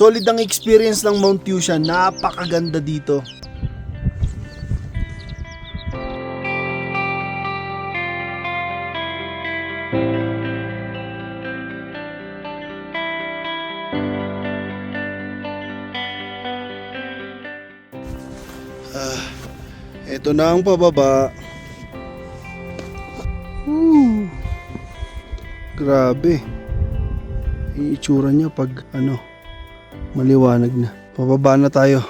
Solid ang experience ng Mount Fusia, napakaganda dito. Ito na ang pababa. Grabe. Yung itsura niya pag maliwanag na. Pababa na tayo.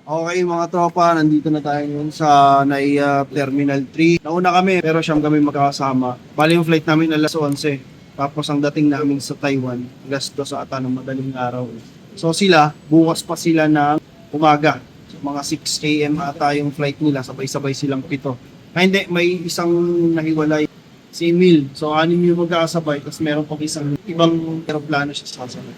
Okay mga tropa, nandito na tayo ngayon sa NAIA Terminal 3. Nauna kami pero siyam kami magkakasama. Bali yung flight namin alas 11. Tapos ang dating namin sa Taiwan, alas 2 ata ng madaling araw. So sila, bukas pa sila ng umaga. So, mga 6 AM ata yung flight nila, sabay-sabay silang 7. Hindi, may isang nahiwalay, si Emil. So 6 yung magkakasabay, tapos meron pang isang ibang aeroplano siya sasabay.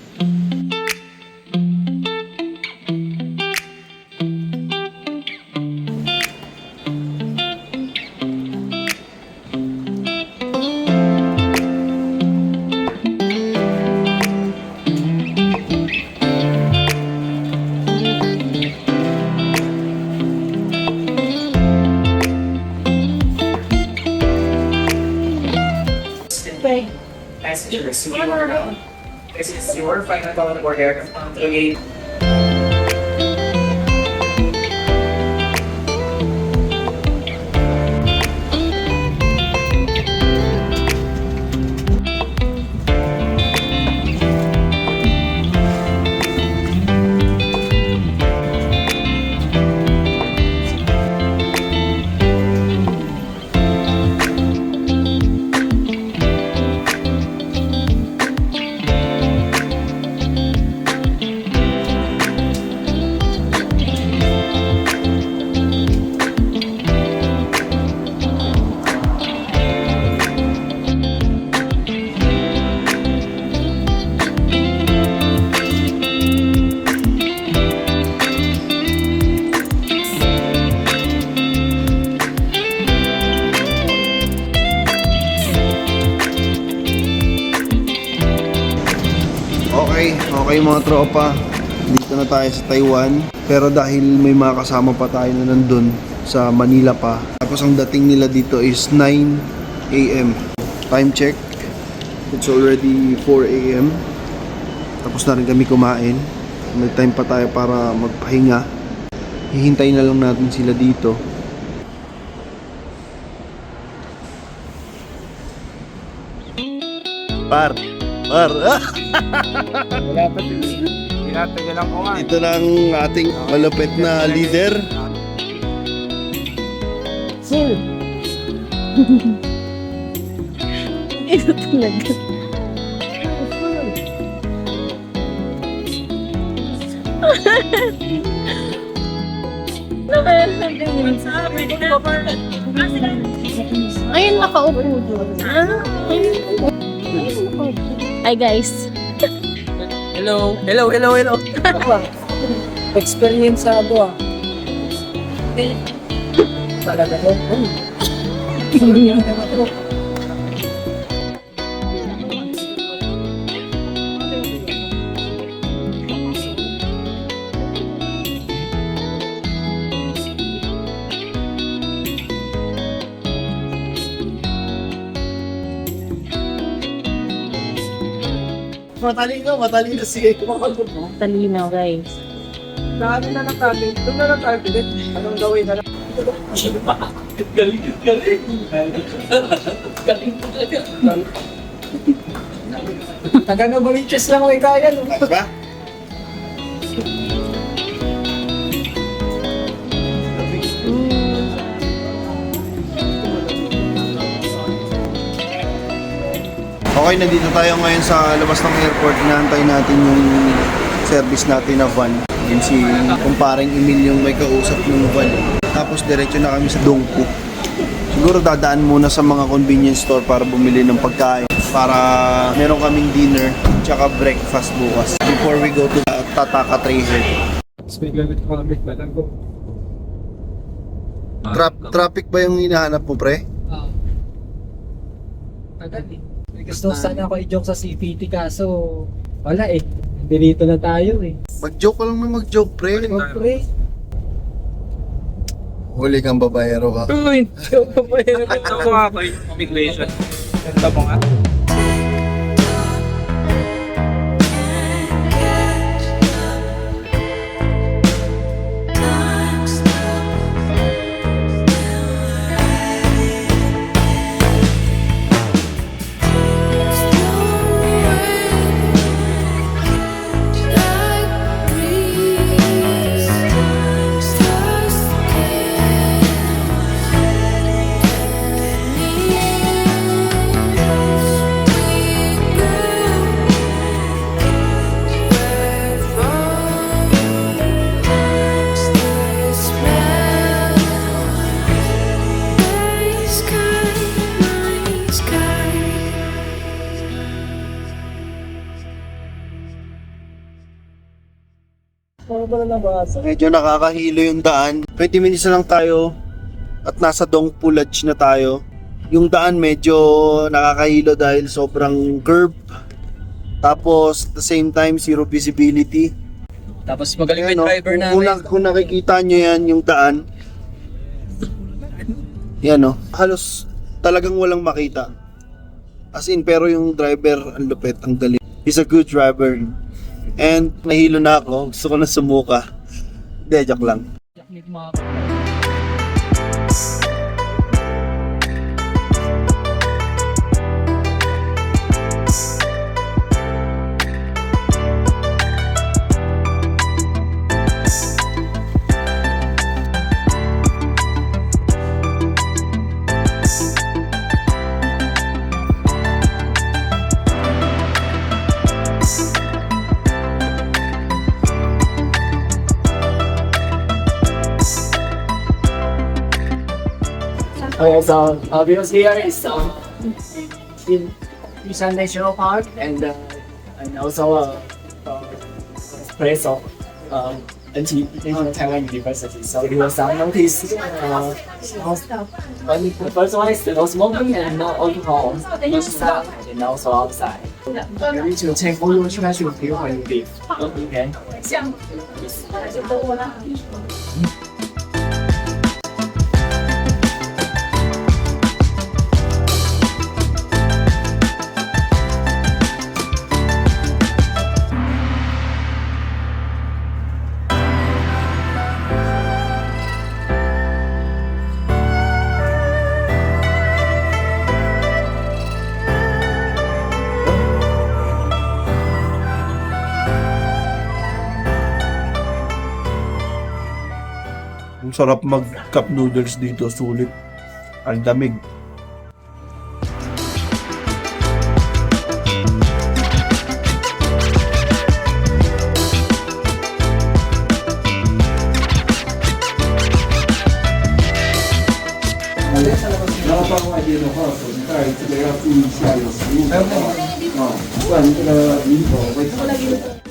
Passengers, this is your final call for aircraft. Okay. Okay mga tropa, dito na tayo sa Taiwan. Pero dahil may mga kasama pa tayo na nandun sa Manila pa, tapos ang dating nila dito is 9 AM. Time check, it's already 4 AM. Tapos na rin kami kumain. May time pa tayo para magpahinga. Hihintay na lang natin sila dito. Par. Wala pa din. Tinatagal ko nga. Ito lang ating malupit na leader. Sir. Ito talaga. Ayun, nakaupo doon. Hi guys. Hello. Experience sa ako ah. Talaga mo. Matalino siya. Talino guys. Saan na natin? Doon na natin. Anong gawin na lang? Galing. Taga-Novaliches lang may kaya. Diba? Okay, nandito tayo ngayon sa labas ng airport. Inaantay natin yung service natin na van. Yun si kumparing Emil yung may kausap ng van. Tapos diretso na kami sa Dongpu. Siguro dadaan muna sa mga convenience store para bumili ng pagkain. Para meron kaming dinner tsaka breakfast bukas. Before we go to Tataka Treasure. May gamit ko ang balan ko. Traffic ba yung hinahanap mo, pre? Agad eh. Gusto sana ako i-joke sa CPT kaso wala eh. Dito na tayo eh. Mag-joke ka lang mo mag-joke, pre. Pre. Huli kang babayero ka. Uy, joke pa yun. Ito ko nga kayo, immigration. Ito mo nga. Ano ba na nabasa? Medyo nakakahilo yung daan. 20 minutes na lang tayo at nasa Dongpu Lodge na tayo. Yung daan medyo nakakahilo dahil sobrang curve. Tapos at the same time zero visibility. Tapos magaling Ayan, yung driver kung nakikita nyo yan yung daan. Yan o. Halos talagang walang makita. As in, pero yung driver ang lupit, ang galing. He's a good driver. And nahilo na ako. Gusto ko na sumuka. Hindi, joke lang. Okay, so because here is in Yushan National Park and also place of National Taiwan University. So there was some notice. The first one is no smoking and no alcohol inside and also outside. You need to take all your trash with you when you leave. Okay. Ang sarap mag cup noodles dito, sulit. Ang damig. Bye.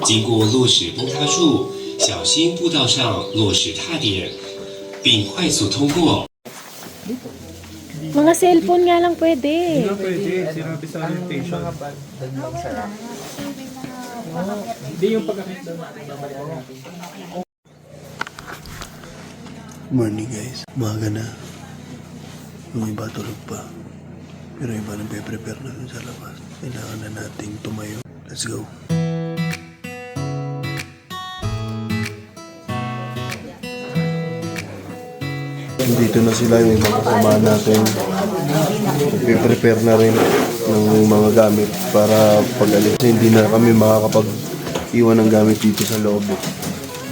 经过落石崩塌处，小心步道上落石踏点，并快速通过。 Mga cellphone nga lang pwede. Pwede, sinabi sa orientation. Hindi yung paggamit daw. Morning guys, umaga na. Yung iba tulog pa. Pero yung iba nagpe-prepare na dun sa labas. Kailangan na nating tumayo. Let's go. Dito na sila yung mga kasama natin. Nagpe-prepare na rin ng mga gamit para pag-alis. Hindi na kami makakapag-iwan ng gamit dito sa loob.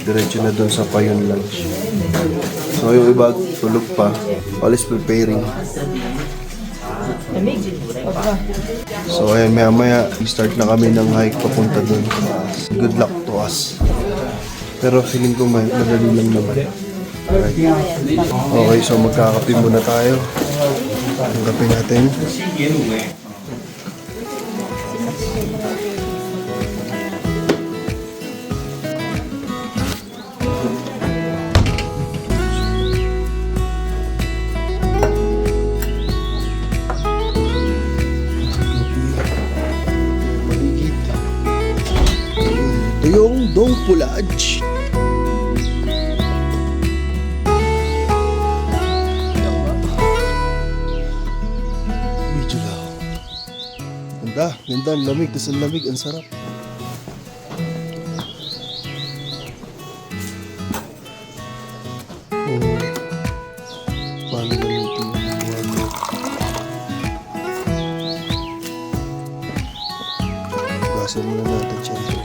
Diretso na doon sa Payon Lodge. So yung iba tulog pa. All is preparing. So ayan, maya-maya start na kami ng hike papunta doon. Good luck to us. Pero feeling ko madali lang naman. Okay, so magkakape muna tayo. Ang kape natin. yung Dongpo Lodge. Medyo lang. Ganda, ganda, ang lamig, tas ang lamig, ang sarap. Oh, paano ba ito? Gasin muna natin syempre.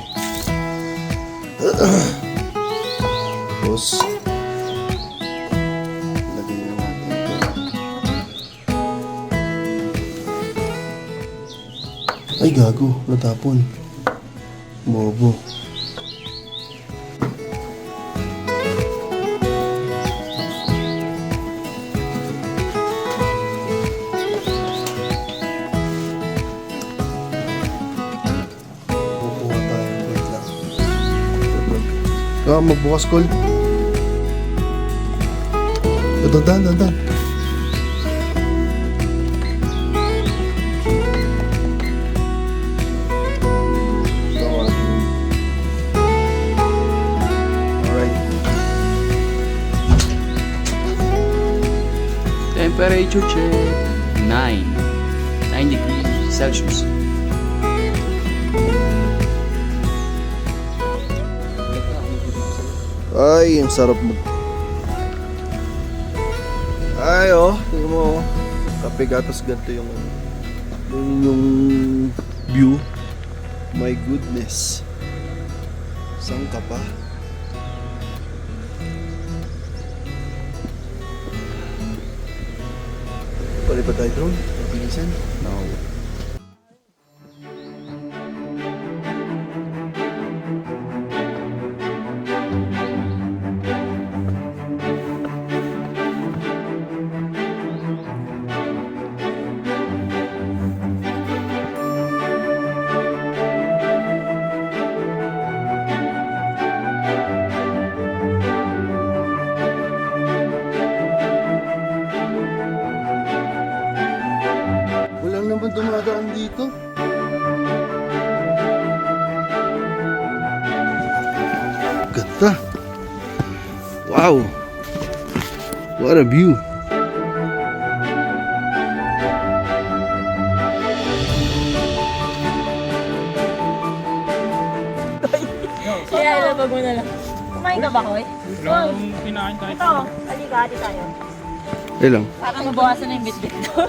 Tapos, lagay na natin ito. Ay, gago. Natapon. Bobo. Kukuha tayo. Wait lang. Magbukas, call. Dandan. Alright. Temperature check 9 degrees Celsius. Ay, ang sarap mag... Ay, oh. Tingnan mo, oh. Kape gatas ganito yung view. My goodness. Saan ka pa? Pwede pa tayo drone? Bilisan? No. Walang naman dumadaan dito. Ganda. Wow. What a view. Kaya ilabag mo na lang. Kumain ka ba, Koy? Walang kinain kahit Ito, halika, ati tayo. Ilang? Para mabawasan na yung bitbit ko.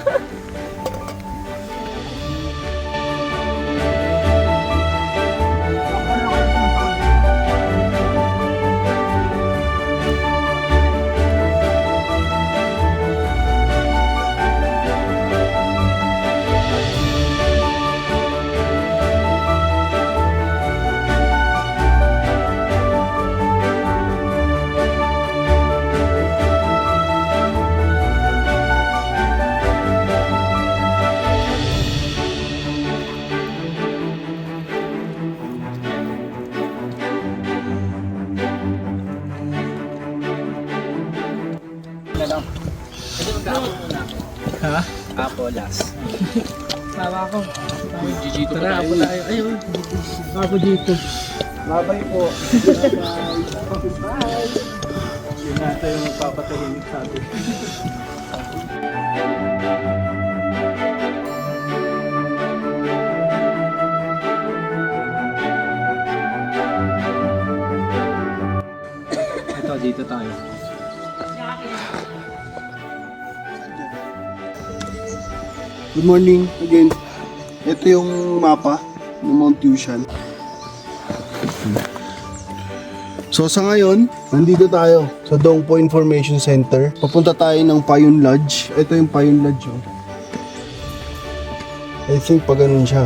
Ha? Apple last. Sawa ko. Gigito pa Tara, tayo. ako tayo. Ayun. Ako dito. Labay po. Yun nata yung magpapatahimik sa atin. Ito, dito tayo. Good morning again. Ito yung mapa ng Mount Tushan. So sa ngayon, nandito tayo sa Dongpo Information Center. Papunta tayo ng Payun Lodge. Ito yung Payun Lodge. Oh. I think pa ganun siya.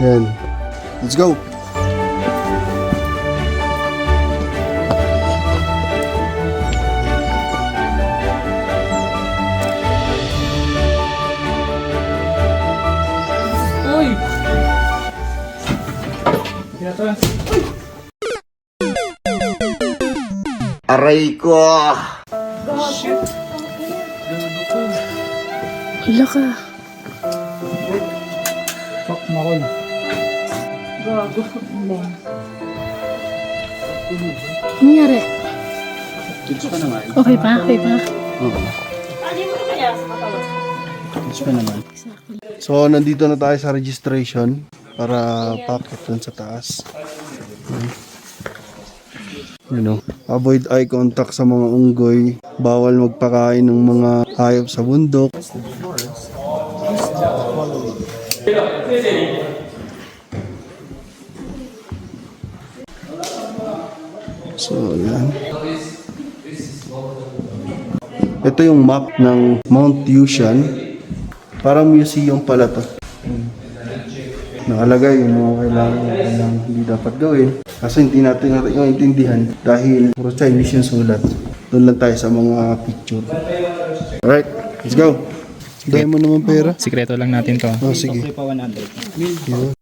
Yan. Let's go! Uy! Kaya tara. Aray ko! Hala ka. Fuck, makol. Hindi. Nangyari? Kids pa naman. Okay pa? Okay pa? Oo. Kids pa naman. So, nandito na tayo sa registration para packet dun sa taas. You know, avoid eye contact sa mga unggoy. Bawal magpakain ng mga hayop sa bundok. So, yan. Ito yung map ng Mount Yushan. Parang museum pala to. Nakalagay yung mga kailangan hindi dapat gawin. Kasi hindi natin maintindihan dahil puro Chinese yung sulat. Doon lang tayo sa mga picture. Alright, let's go. Dahil mo naman pera. Sikreto lang natin to. Oh, sige. Pa 100. Yun.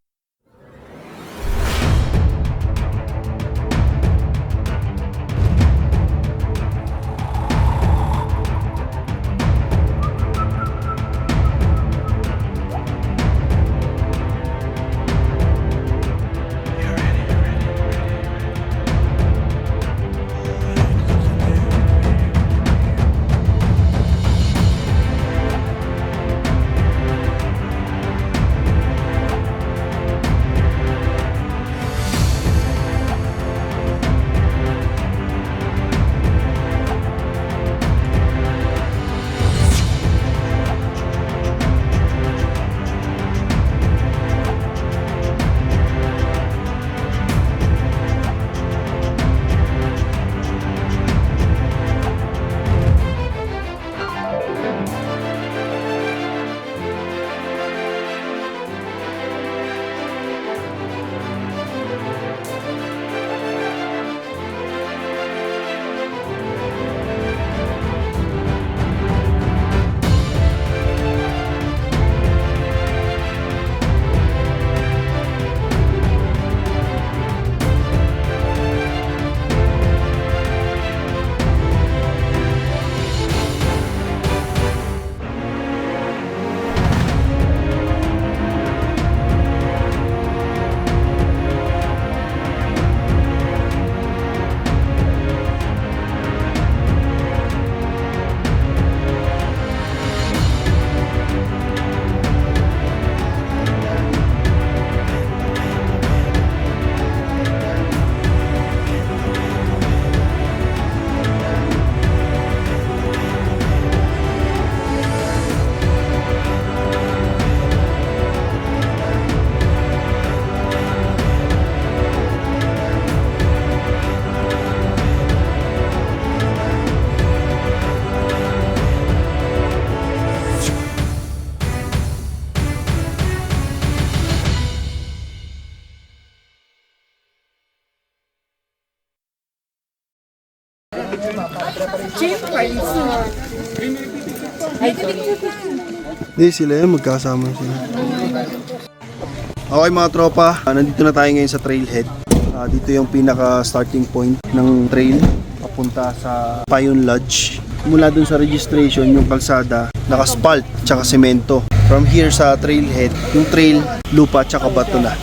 Hindi sila yun, magkasama sila. Okay mga tropa, nandito na tayo ngayon sa trailhead. Dito yung pinaka starting point ng trail papunta sa Payun Lodge. Mula dun sa registration, yung kalsada, naka-spalt tsaka semento. From here sa trailhead, yung trail, lupa tsaka bato na.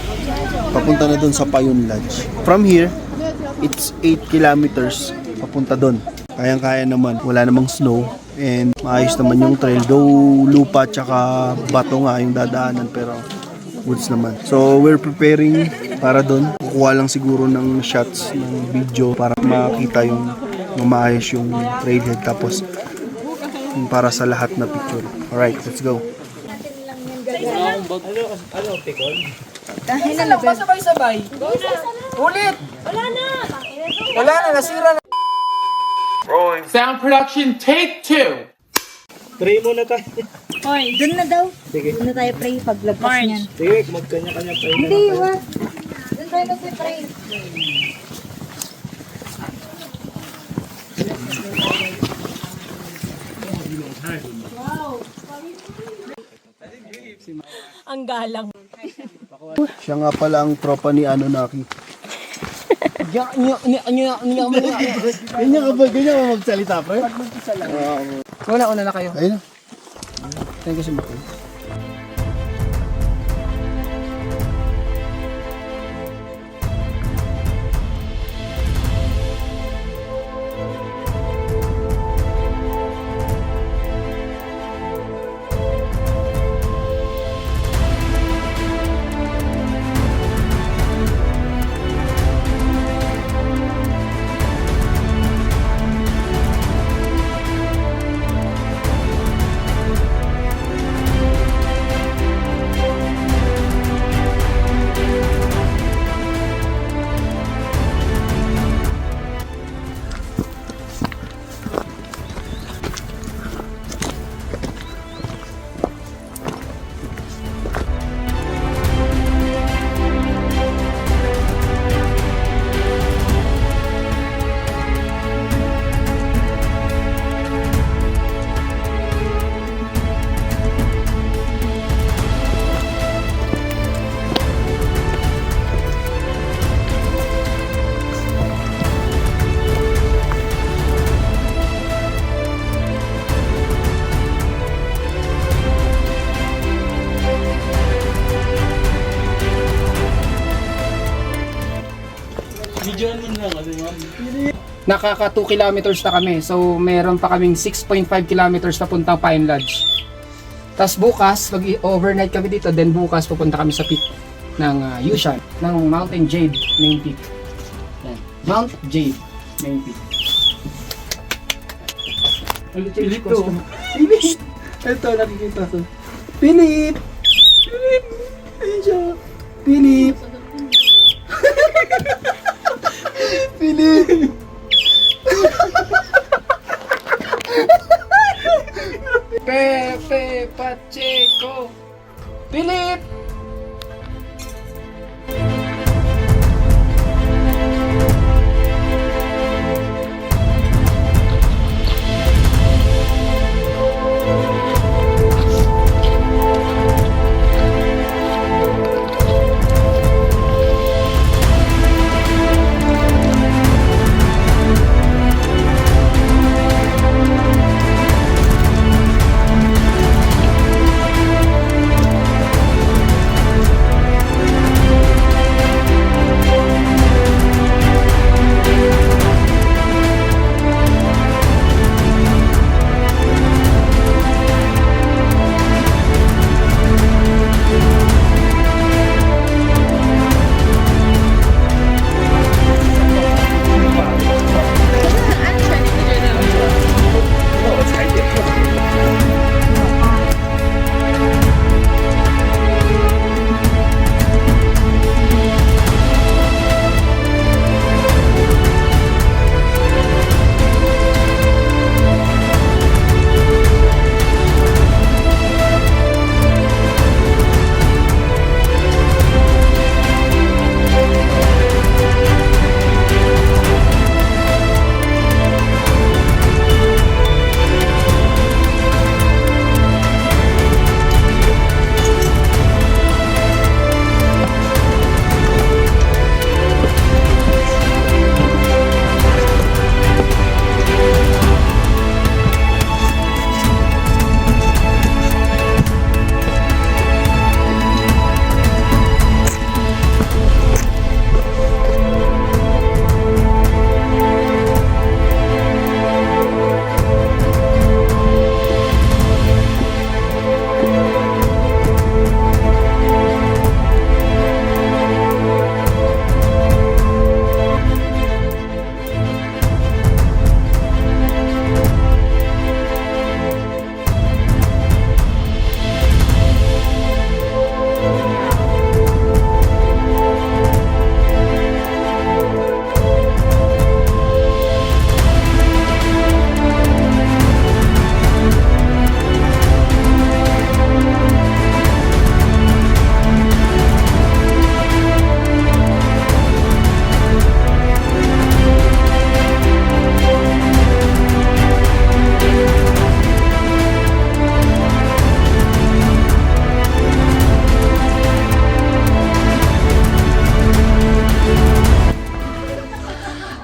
Papunta na dun sa Payun Lodge. From here, it's 8 kilometers papunta dun. Kayang-kaya naman, wala namang snow and maayos naman yung trail. Though lupa tsaka bato nga yung dadaanan pero woods naman. So we're preparing para doon. Kukuha lang siguro ng shots ng video para makita yung maayos yung trailhead tapos yung para sa lahat na picture. Alright, let's go. Isa lang ba sabay-sabay? Ulit! Wala na, nasira na. Sound production, take 2. Pray muna tayo. Hoy, dun na daw. Sige. Dun na tayo pray paglabas niyan. Sige, magkanya-kanya pray na Hindi, tayo. wag. Dun tayo mag-pray. Ang galang. Siya nga pala ang tropa ni Anunnaki. Ganyan ka ba magsalita, pre? Una na kayo. Ayun na. Thank you so much. Videoan mo lang kasi ma'am. Nakaka 2 kilometers na kami. So, meron pa kaming 6.5 kilometers na puntang Pine Lodge. Tapos bukas, mag-overnight kami dito. Then bukas, pupunta kami sa peak ng Yushan, ng Mountain Jade main peak. Yan. Mount Jade main peak. Philip to. Philip! Ito, nakikita ko. Philip! Philip! Ayun siya. Philip! Philip! Pepe Pacheco! Philip!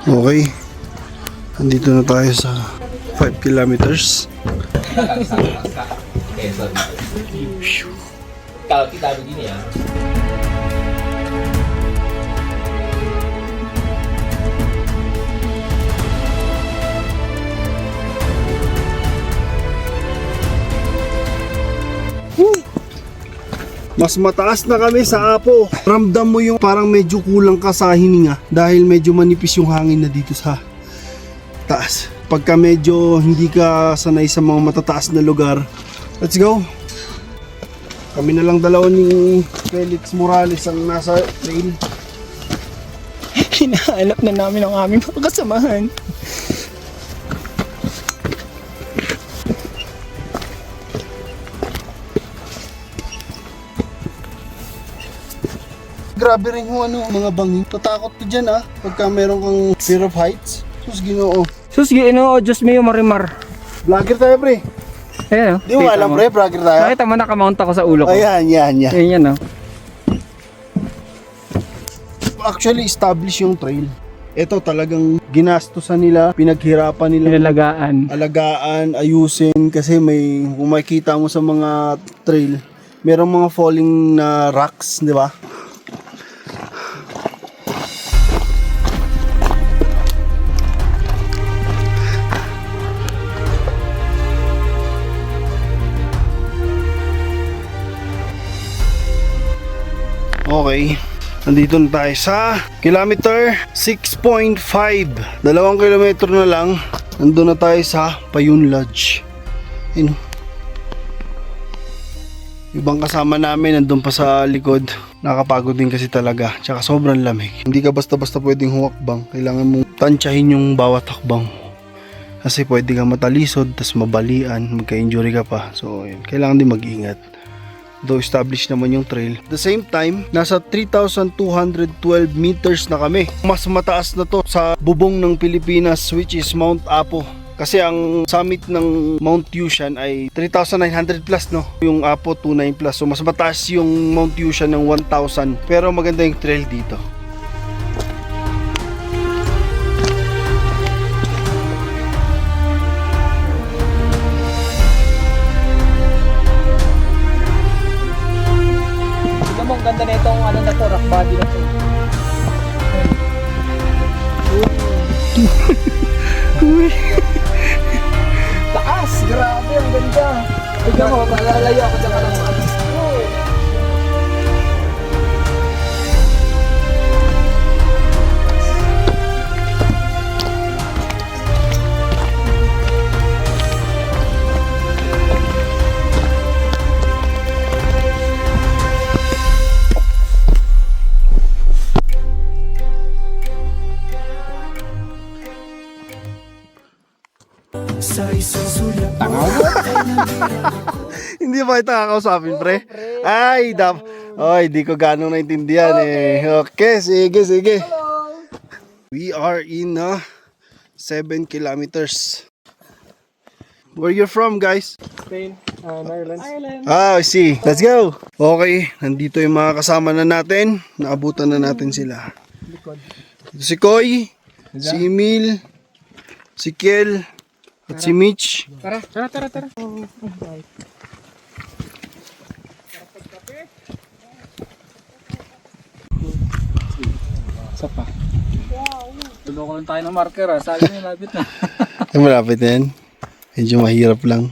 Okay. Andito na tayo sa 5 kilometers. Kalau kita begini ya. Mas mataas na kami sa Apo. Ramdam mo yung parang medyo kulang ka sa hininga dahil medyo manipis yung hangin na dito sa taas. Pagka medyo hindi ka sanay sa mga matataas na lugar, let's go. Kami na lang dalawa ni Felix Morales ang nasa trail. Hinahanap na namin ang aming mga kasamahan. Grabe rin yung mga bangin. Tatakot ka dyan pagka meron kang fear of heights. Sus Ginoo. Sus, Diyos mo yung marimar. Vlogger tayo pre. Ayan, Di mo alam pre, vlogger tayo. Nakita mo nakamount ako sa ulo ko. Ayan, yan. Ayan yan, Actually, establish yung trail. Ito talagang ginastusan nila, pinaghirapan nila. Pinalagaan. Alagaan, ayusin kasi kung makikita mo sa mga trail, merong mga falling na rocks, di ba? Okay. Nandito na tayo sa kilometer 6.5. 2 kilometro na lang. Nandun na tayo sa Payun Lodge. Yun. Ibang kasama namin nandun pa sa likod. Nakapagod din kasi talaga. Tsaka sobrang lamig. Hindi ka basta-basta pwedeng humakbang. Kailangan mong tansyahin yung bawat hakbang. Kasi pwede ka matalisod, tas mabalian, magka-injury ka pa. So, yun. Kailangan din mag-ingat. Though established naman yung trail. At the same time, nasa 3,212 meters na kami. Mas mataas na to sa bubong ng Pilipinas, which is Mount Apo. Kasi ang summit ng Mount Yushan ay 3,900 plus, no? Yung Apo 29 plus. So mas mataas yung Mount Yushan ng 1,000. Pero maganda yung trail dito. Tignan mo, ang ganda na itong ano na to, rock body na to. Taas! Grabe, ang ganda. Tignan mo, malalayo ako dyan ng ano. Hindi ba kita kakausapin, pre? Ay, Oy, di ko ganong naintindihan eh. Okay, sige. We are in 7 kilometers. Where you from, guys? Spain, Ireland. Ah, I see. Let's go. Okay, nandito yung mga kasama na natin. Naabutan na natin sila. Ito si Koy, si Emil, si Kiel, at si Mitch. Tara. Isa pa. Tuloko lang tayo ng marker ah. Sabi niya labit na. Ay, malapit na yan. Medyo mahirap lang.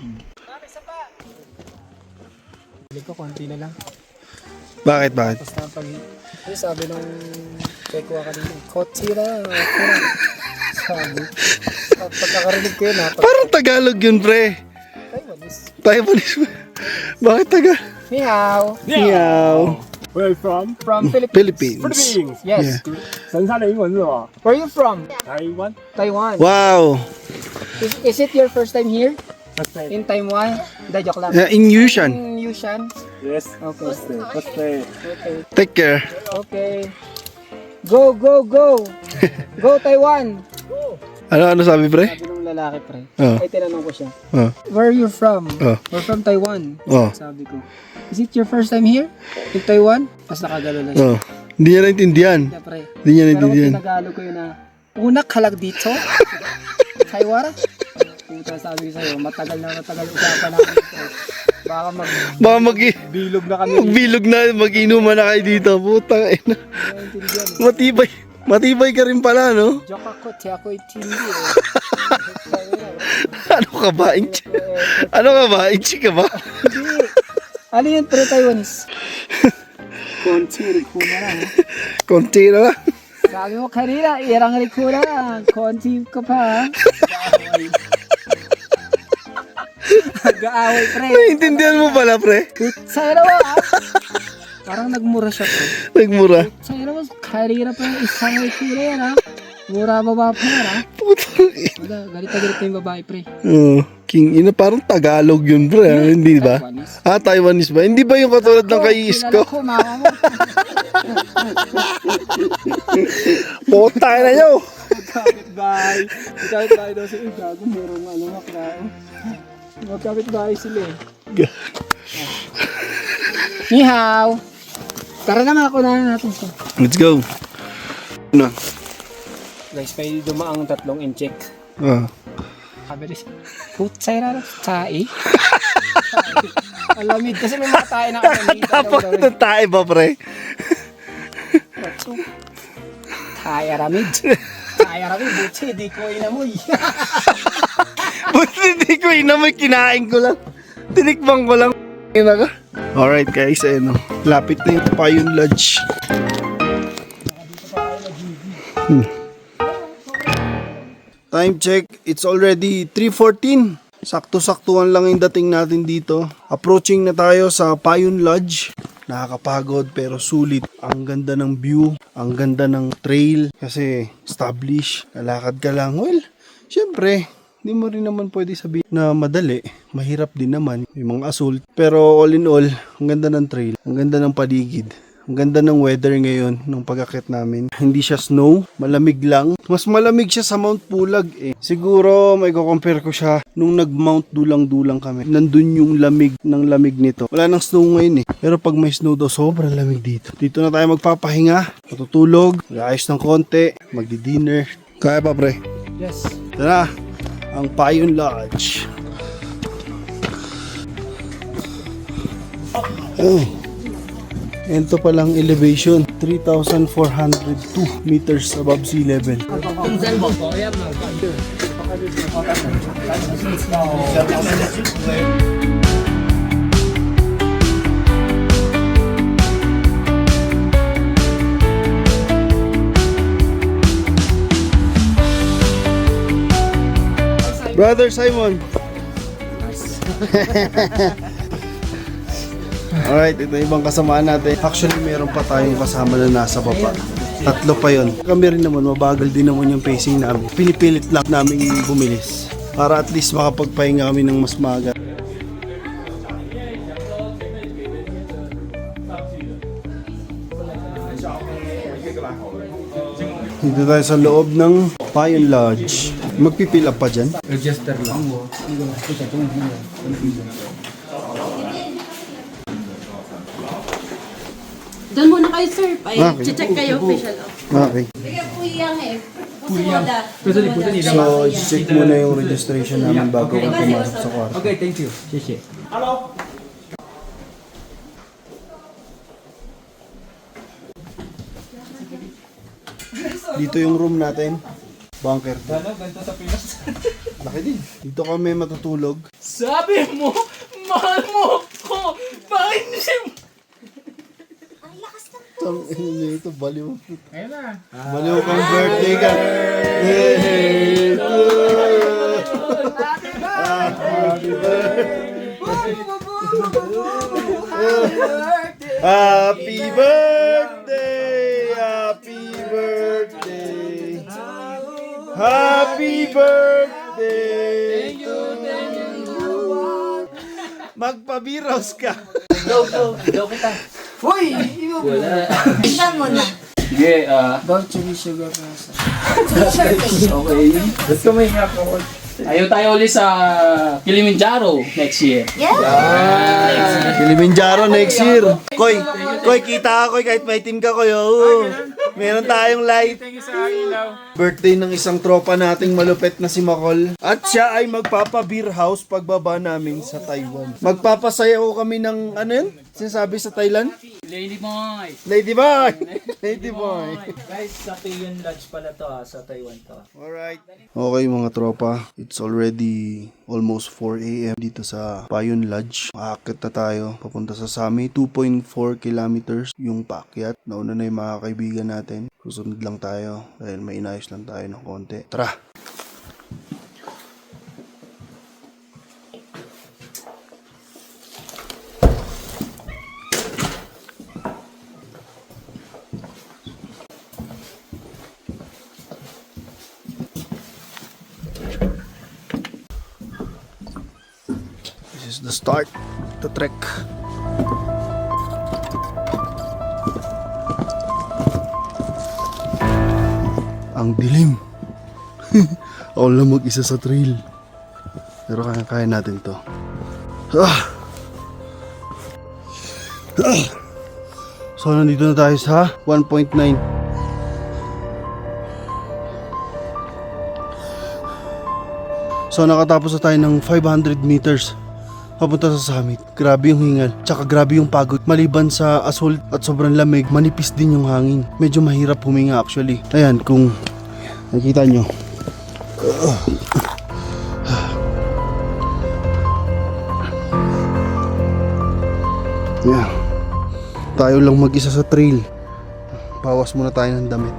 Bili ko, konti na lang. Bakit? Tapos na pag... Ay, sabi nung check ko kanina, kotsi na. Sabi. Pagkakarinig ko yun ha. Parang Tagalog yun, pre. Taiwanese. Bakit Tagalog? Ni hao. Meow. Where are you from? From Philippines. Philippines. Yes. 神山的英文是什么？ Where are you from? 台湾。 Taiwan. Wow. Is it your first time here? First day. In Taiwan? Hindi, joke lang. In Yushan. In Yushan? Yes. Okay. First day. Okay. Take care. Okay. Go! Go Taiwan! Ano sabi, pre? Sabi nung lalaki, pre. Oh. Ay, tinanong ko siya. Oh. Where are you from? Oh. We're from Taiwan. Oh. Sabi ko. Is it your first time here? In Taiwan? Tapos nakagalo na siya. Oh. Hindi niya naintindihan. Yeah, pre. Hindi niya Pero kung naintindihan. tinagalog ko yun na, unak halag dito? Taiwan? Puta, sabi ko sa'yo, matagal usapan namin. Baka Baka bilog na kami. magbilog na, mag-inuman na kayo dito. Putang ina. Naintindihan. Matibay ka rin pala, no? Joke ako, ti ako itindi eh. Ano ka ba? Ano ka ba? Inchi ka ba? Hindi. Ano yun, pre Taiwanese? Konti, rikuna lang. Konti na lang. Sabi mo kanina, irang rikuna lang. Konti ka pa. Nag-aaway, pre. Naiintindihan mo pala, pre? Sa'yo naman, ah. Parang nagmura siya, pre. Nagmura. Sa'yo naman, kanina pa yung isang rikuna yan, ha. Mura baba pa yan, ha. Putang ina. Galit na yung babae, pre. Oh, King ina, parang Tagalog yun, pre. Hindi ba? Taiwanese. Ah, Taiwanese ba? Hindi ba yung katulad ng kay Isko? Kilala ko, mama mo. Putang ina nyo! Magkapit-bahay. Magkapit-bahay daw sila. Gago, merong ano, maklao. Magkapit-bahay sila eh. Ni hao. Tara naman ako na natin siya. Let's go. Ano? Guys, may dumaang 3 incheck. Ah. Sabi rin, putsay na rin. Tae. Alamid. Kasi may mga tae na alamid. Tapos ng tae ba, pre? Tae aramid. Tae aramid. Butsi, di ko inamoy. Buti hindi ko inamoy, kinain ko lang. Tinikbang ko lang. Ina ka. Alright guys, ayun, lapit na yung Payon Lodge. Time check, it's already 3:14. Sakto-saktuhan lang yung dating natin dito. Approaching na tayo sa Payon Lodge. Nakakapagod pero sulit. Ang ganda ng view, ang ganda ng trail kasi established. Kalakad ka lang. Well, syempre, hindi mo rin naman pwede sabihin na madali. Mahirap din naman. May mga assault. Pero all in all, ang ganda ng trail. Ang ganda ng paligid. Ang ganda ng weather ngayon nung pag-akit namin. Hindi siya snow, malamig lang. Mas malamig siya sa Mount Pulag eh. Siguro may compare ko siya nung nag-Mount Dulang-Dulang kami. Nandun yung lamig ng lamig nito. Wala nang snow ngayon eh. Pero pag may snow daw, sobrang lamig dito. Dito na tayo magpapahinga, matutulog, mag-ayos ng konti, magdi-dinner. Kaya pa pre? Yes. Ito na, ang Payon Lodge. Oh. Ito palang elevation, 3,402 meters above sea level. Brother Simon. Alright, ito ibang kasamaan natin. Actually, meron pa tayong kasama na nasa baba. 3 pa yon. Kami rin naman, mabagal din naman yung pacing namin. Pinipilit lang namin bumilis. Para at least makapagpahinga kami ng mas maaga. Dito tayo sa loob ng Payon Lodge. Magpipil up pa dyan? Register lang. Doon muna kayo, sir. Okay. Check kayo, official. Okay. So, check muna yung registration namin bago kami pumasok sa kwarto. Okay, thank you. Xie. Dito yung room natin. Bunker. Ganito sa Pinas. Laki din. Dito kami matutulog. Sabi mo, mahal mo ko. Bakit niya? Tang ina ito, baliw. Ayun na. Baliw kang birthday ka. Hey, Happy birthday! Happy birthday! Happy birthday! Magpabiraws ka! Tingnan mo na. Sige, Don't chili sugar rasa. okay. Let's go, may ako. Ayaw tayo ulit sa Kilimanjaro next year. Kilimanjaro next year. Koy, kita ka, Koy, kahit may team ka, Koy. Oh. Meron tayong light. Birthday ng isang tropa nating malupit na si Makol. At siya ay magpapa-beer house pagbaba namin sa Taiwan. Magpapasayaw kami ng, ano yun? Sinasabi sa Thailand? Lady Boy! Lady Boy! Lady Boy! Guys, sa Payon Lodge pala to sa Taiwan to. Alright. Okay mga tropa, it's already almost 4 AM dito sa Payon Lodge. Maakit na tayo, papunta sa Sami. 2.4 kilometers yung paakyat. Nauna na yung mga kaibigan natin. Susunod lang tayo dahil may inayos lang tayo ng konti. Tara! This is the start, the trek. Ang dilim. Ako lang mag-isa sa trail. Pero kaya natin to. So nandito na tayo sa 1.9. So nakatapos na tayo ng 500 meters papunta sa summit. Grabe yung hingal, tsaka grabe yung pagod. Maliban sa assault at sobrang lamig, manipis din yung hangin. Medyo mahirap huminga actually. Ayan, kung nakita nyo. Tayo lang mag-isa sa trail. Bawas muna tayo ng damit.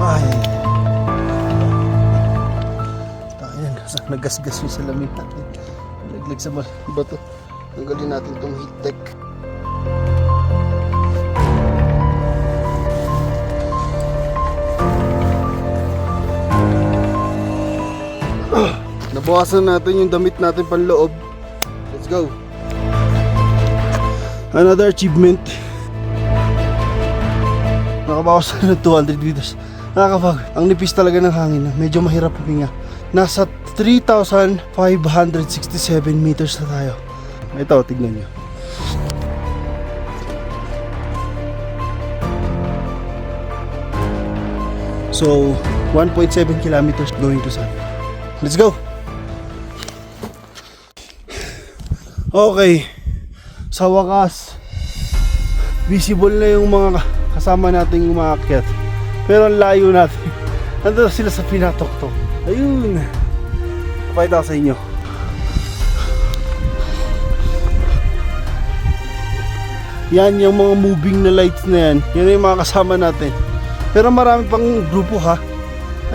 Ay. Tayo nagasgas yung salamin natin. Laglag sa bato. Tanggalin natin itong heat deck. Nabawasan natin yung damit natin panloob. Let's go. Another achievement. Nakabawas na ng 200 meters. Nakakapag. Ang nipis talaga ng hangin. Medyo mahirap huminga. Nasa 3,567 meters na tayo. Ito, tignan nyo. So, 1.7 kilometers going to summit. Let's go! Okay, sa wakas, visible na yung mga kasama nating umaakyat. Pero ang layo natin. Nandun na sila sa pinatoktok. Ayun. Papakita ko sa inyo. Yan yung mga moving na lights na yan. Yan yung mga kasama natin. Pero marami pang grupo ha.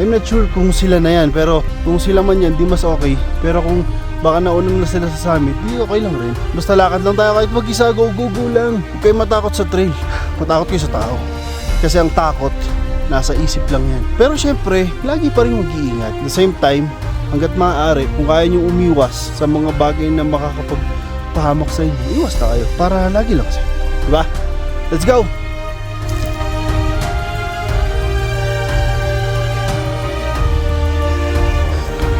I'm not sure kung sila na yan. Pero kung sila man yan, di mas okay. Pero kung baka naunang na sila sa summit, di okay lang rin. Basta lakad lang tayo kahit mag-isa, go lang. Huwag kayo matakot sa trail. Matakot kayo sa tao. Kasi ang takot, nasa isip lang yan. Pero syempre, lagi pa rin mag-iingat. At the same time, hanggat maaari, kung kaya nyo umiwas sa mga bagay na makakapagpahamak sa inyo, iwas na kayo. Para lagi lang sa'yo. Diba? Let's go!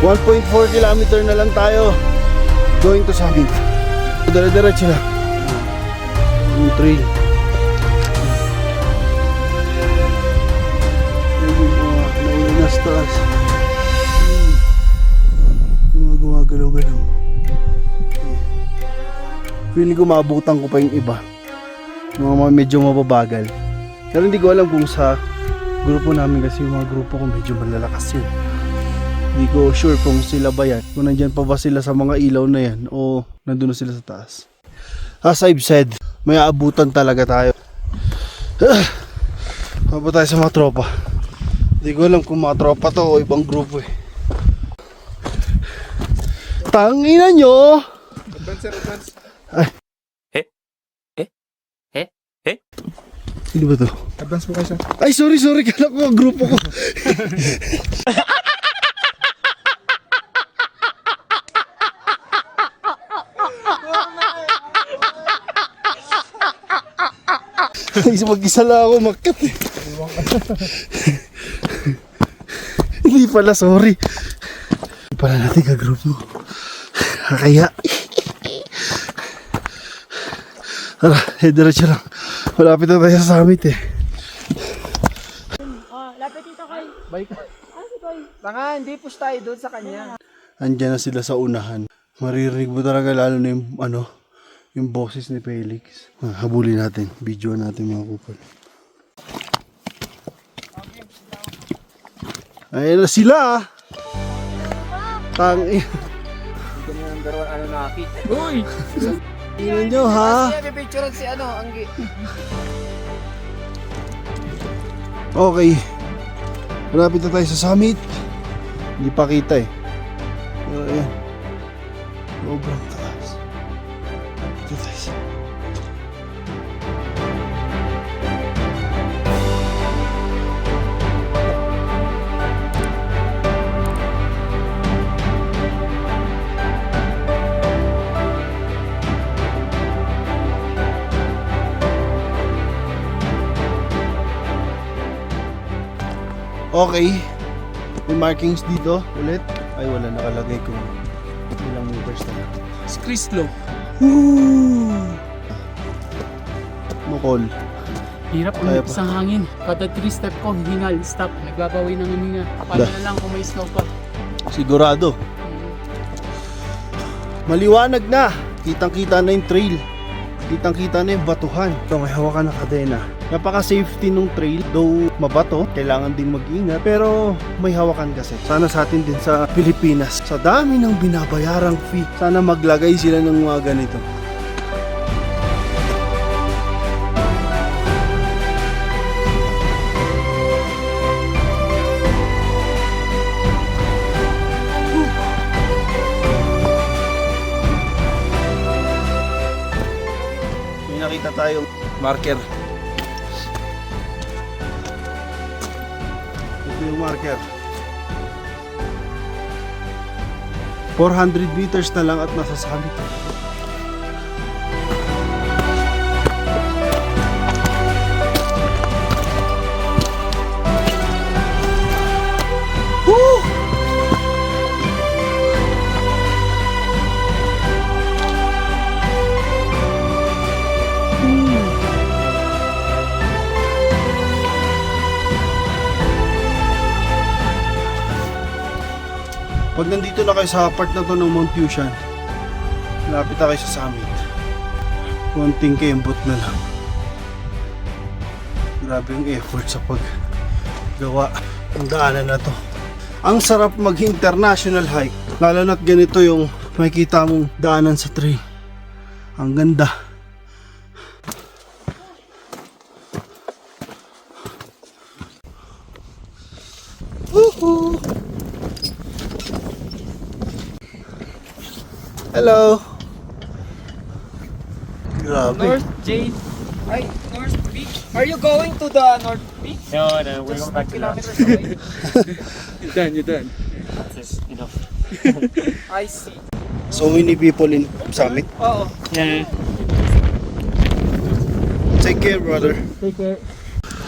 .4 kilometer na lang tayo going to summit. Dire-diretso lang yung trail. Nauna sa taas. Yung mga gumagalaw-galaw. Feeling ko maabutan ko pa yung iba, yung mga medyo mababagal. Pero hindi ko alam kung sa grupo namin, kasi yung mga grupo ko medyo malalakas yun. Hindi ko sure kung sila ba yan, kung nandyan pa ba sila sa mga ilaw na yan o nandun na sila sa taas. As I've said, may aabutan talaga tayo. Papa tayo sa mga tropa. Hindi ko alam kung mga tropa to o ibang grupo eh. Tanginan nyo! Advance. Ay. Sino ba to? Advance mo kayo sir. Ay sorry, kala ko ang grupo ko. Mag-isa lang ako makat eh. Hindi pala, sorry. Hindi pala natin ka-grupo. Kaya tara, diretso lang. Malapit na tayo sa summit eh. Lapit dito kay. Bye ka. Tanga, hindi push tayo doon sa kanya. Andyan na sila sa unahan. Maririnig mo talaga lalo na yung yung boses ni Felix. Habulin natin. Video natin mga kupal. Ayan na sila ah. Tangin. Uy! Tingnan nyo ha. Kasi pipicturean si Anggi. Okay. Malapit na tayo sa summit. Hindi pa kita eh. Pero ayan. Sobrang taas. Malapit na tayo sa okay. May markings dito ulit. Ay wala, nakalagay kung ilang meters na lang. Chris Low. Woo! Makol. Hirap Kaya ulit sa hangin. Kada 3 step ko, hingal, stop. Nagbabawi ng hininga. Paano na lang kung may snow pa. Sigurado. Maliwanag na. Kitang-kita na yung trail. Kitang-kita na yung batuhan. Ito, may hawakan na kadena. Napaka-safety nung trail, though mabato, kailangan din mag-ingat, pero may hawakan kasi. Sana sa atin din sa Pilipinas, sa dami ng binabayarang fee, sana maglagay sila ng mga ganito. May nakita tayong marker. Ito yung marker. 400 meters na lang at nasa summit. Woo! Pag nandito na kayo sa part na to ng Mount Yushan, lapit na kayo sa summit. Konting kembot na lang. Grabe yung effort sa paggawa ng daanan na to. Ang sarap mag-international hike, lalo na't ganito yung makikita mong daanan sa trail. Ang ganda. Woohoo! Hello. Grabe. North Jade. Ay, North Beach. Are you going to the North Beach? No, we're going back to that. Kilometers away. You're done. That's enough. I see. So many people in summit. Oo. Yeah. Take care, brother. Take care.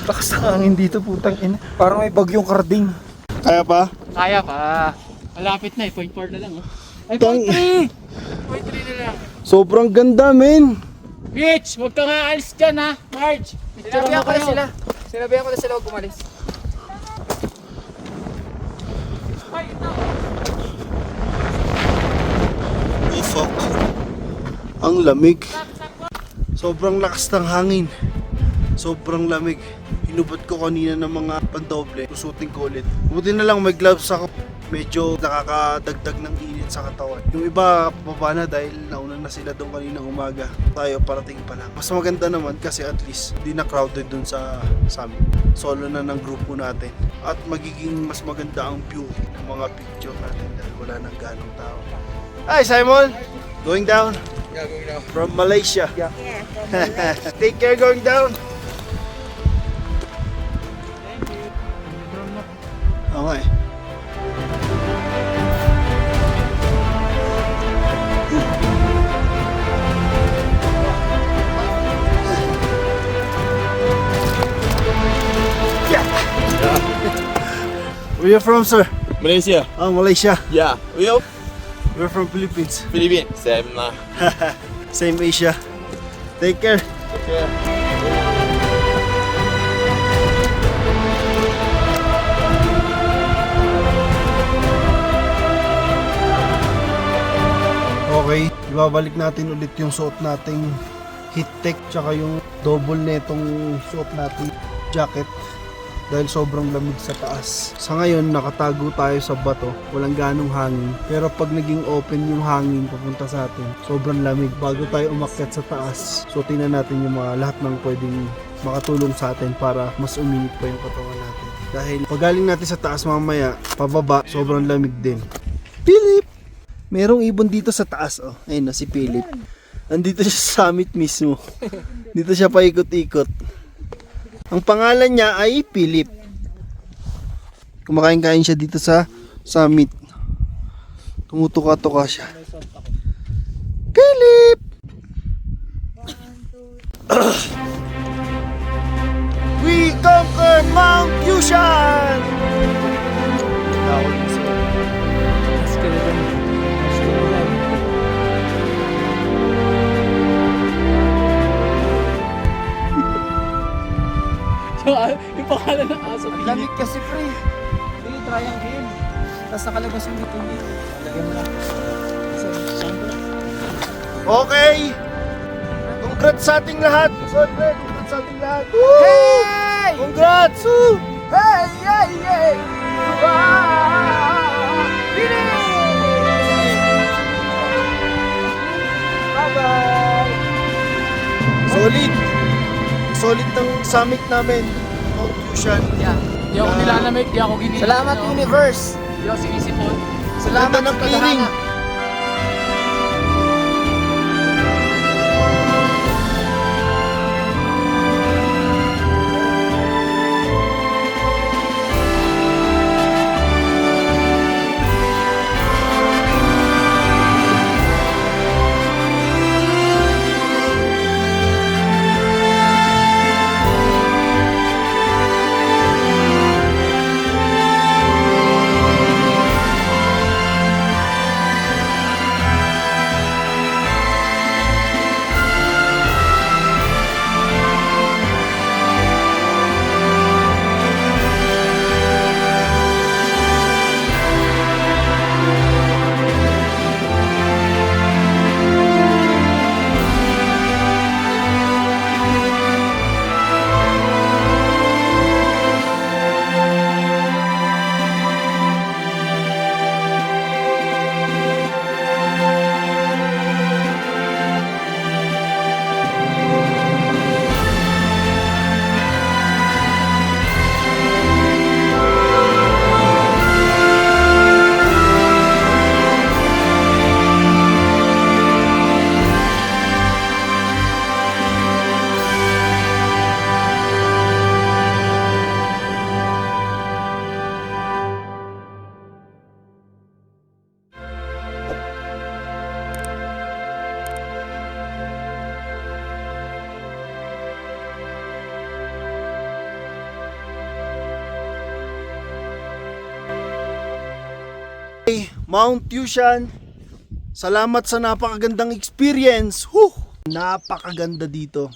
Lakas ng hangin dito, putang ina. Parang may bagyong karding. Kaya pa? Kaya pa. Malapit na eh. 0.4 na lang oh. Ay, Tang- 0.3! 0.3 na lang. Sobrang ganda, men. Rich! Huwag kang aalis dyan ha! Marge! Sinabihan ko na sila. Sinabihan ko na sila huwag gumalis. Oh, fuck. Ang lamig. Sobrang lakas ng hangin. Sobrang lamig. Hinubad ko kanina ng mga pandoble. Susutin ko ulit. Buti na lang may gloves ako. Medyo nakakadagdag ng init sa katawan. Yung iba pababa na dahil nauna na sila doon kaninang umaga. Tayo parating pa lang. Mas maganda naman kasi at least hindi na crowded doon sa summit. Solo na ng grupo natin. At magiging mas maganda ang view ng mga picture natin dahil wala nang ganong tao. Hi Simon! Going down? Yeah, going down. From Malaysia. Yeah. Take care going down. Okay. Where you from, sir? Malaysia. Oh, Malaysia. Yeah. We We're from Philippines. Philippines. Same lah. Same Asia. Take care. Okay, ibabalik natin ulit yung suot nating heat tech tsaka yung double netong suot nating jacket dahil sobrang lamig sa taas. Sa ngayon, nakatago tayo sa bato, walang ganong hangin. Pero pag naging open yung hangin papunta sa atin, sobrang lamig. Bago tayo umakyat sa taas, suotin na natin yung mga lahat ng pwedeng makatulong sa atin para mas uminit pa yung katawan natin. Dahil pag galing natin sa taas mamaya, pababa, sobrang lamig din. Philip! Merong ibon dito sa taas, oh. Ayun na, si Philip. Nandito siya sa summit mismo. Dito siya paikot-ikot. Ang pangalan niya ay Philip. Kumakain-kain siya dito sa summit. Tumutuka-tuka siya. Philip! We conquer Mount Yushan! Tawag mo siya. Yung pangalan ng aso. Lamig kasi pre. Hindi, triangle. Tapos nakalabas yung dito dito. Lagyan mo lang. Okay! Congrats sa ating lahat! Congrats sa ating lahat. Hey! Congrats! Woo! Hey! Hey! Hey! Bye-bye! Solid! Solid ng summit namin. Mount Fusion. Di ako nilalamig, di ako ginigil. Salamat Universe! Di ako sinisipon. Ganda ng clearing. Mount Fusion, salamat sa napakagandang experience. Napakaganda dito.